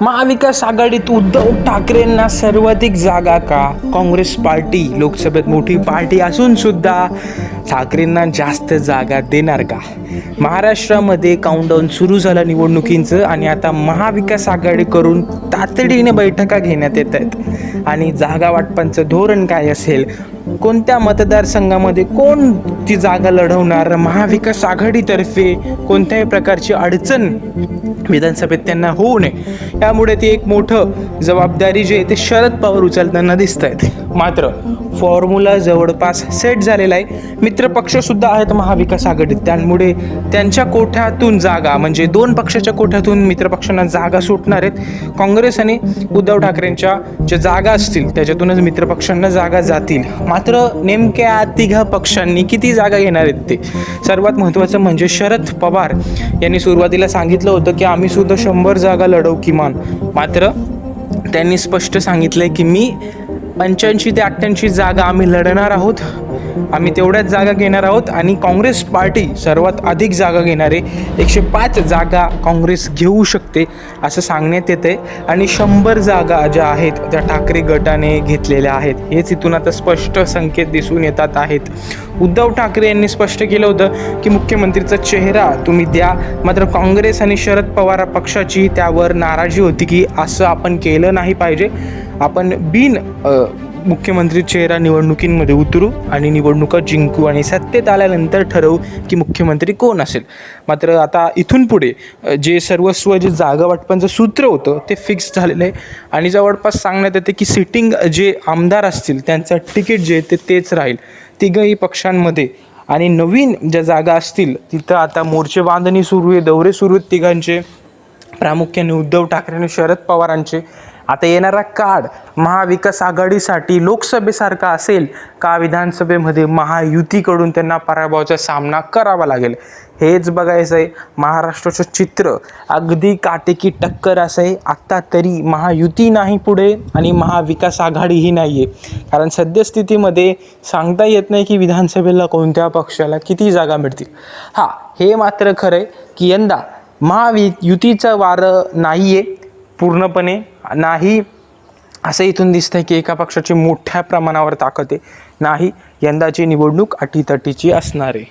महाविकास आघाडीत उद्धव ठाकरेंना सर्वाधिक जागा का? काँग्रेस पार्टी लोकसभेत मोठी पार्टी असून सुद्धा ठाकरेंना जास्त जागा देणार का? महाराष्ट्रामध्ये काउंटडाऊन सुरू झालं निवडणुकींचं आणि आता महाविकास आघाडी करून तातडीने बैठका घेण्यात येत आहेत आणि जागा वाटपांचं धोरण काय असेल, कोणत्या मतदारसंघामध्ये कोण ती जागा लढवणार, महाविकास आघाडीतर्फे कोणत्याही प्रकारची अडचण विधानसभेत त्यांना होऊ नये, त्यामुळे ती एक मोठं जबाबदारी जे आहे ते शरद पवार उचलताना दिसत आहेत. मात्र फॉर्म्युला जवळपास सेट झालेला आहे. मित्रपक्षसुद्धा आहेत महाविकास आघाडीत, त्यामुळे त्यांच्या कोठ्यातून जागा म्हणजे दोन पक्षाच्या कोठ्यातून मित्रपक्षांना जागा सुटणार आहेत. काँग्रेस आणि उद्धव ठाकरेंच्या ज्या जागा असतील त्याच्यातूनच मित्रपक्षांना जागा जातील. मात्र नेमक्या तिघा पक्षांनी किती जागा घेणार आहेत ते सर्वात महत्त्वाचं म्हणजे शरद पवार यांनी सुरुवातीला सांगितलं होतं की आम्ही सुद्धा 100 जागा लढवू किमान. मात्र त्यांनी स्पष्ट सांगितलंय की मी 85 ते 88 जागा आम्ही लढणार आहोत, आम्ही तेवढ्याच जागा घेणार आहोत आणि काँग्रेस पार्टी सर्वात अधिक जागा घेणार आहे. 105 जागा काँग्रेस घेऊ शकते असं सांगण्यात येते आणि 100 जागा ज्या आहेत त्या ठाकरे गटाने घेतलेल्या आहेत. हेच इथून आता स्पष्ट संकेत दिसून येतात आहेत. उद्धव ठाकरे यांनी स्पष्ट केलं होतं की मुख्यमंत्रीचा चेहरा तुम्ही द्या. मात्र काँग्रेस आणि शरद पवार पक्षाची त्यावर नाराजी होती की असं आपण केलं नाही पाहिजे, आपण मुख्यमंत्री चेहरा निवडणुकींमध्ये उतरू आणि निवडणुका जिंकू आणि सत्तेत आल्यानंतर ठरवू की मुख्यमंत्री कोण असेल. मात्र आता इथून पुढे जे सर्वस्व जे जागा वाटपांचं सूत्र होतं ते फिक्स झालेलं आहे आणि जवळपास सांगण्यात येते की सिटिंग जे आमदार असतील त्यांचं तिकीट जे आहे तेच राहील तिघही पक्षांमध्ये. आणि नवीन ज्या जागा असतील तिथं आता मोर्चे बांधणी सुरू आहे, दौरे सुरू आहेत तिघांचे, प्रामुख्याने उद्धव ठाकरे आणि शरद पवारांचे. आता येणारा काळ महाविकास आघाडीसाठी लोकसभेसारखा असेल का विधानसभेमध्ये महायुतीकडून त्यांना पराभवाचा सामना करावा लागेल हेच बघायचं आहे. महाराष्ट्राचं चित्र अगदी काटेकी टक्कर असं आहे. आत्ता तरी महायुती नाही पुढे आणि महाविकास आघाडीही नाही आहे, कारण सद्यस्थितीमध्ये सांगता येत नाही की विधानसभेला कोणत्या पक्षाला किती जागा मिळतील. हे मात्र खरं आहे की यंदा महायुतीचं वारं नाही आहे पूर्णपणे, नाही असं इथून दिसतंय की एका पक्षाची मोठ्या प्रमाणावर ताकद आहे. नाही, यंदाची निवडणूक अटीतटीची असणार आहे.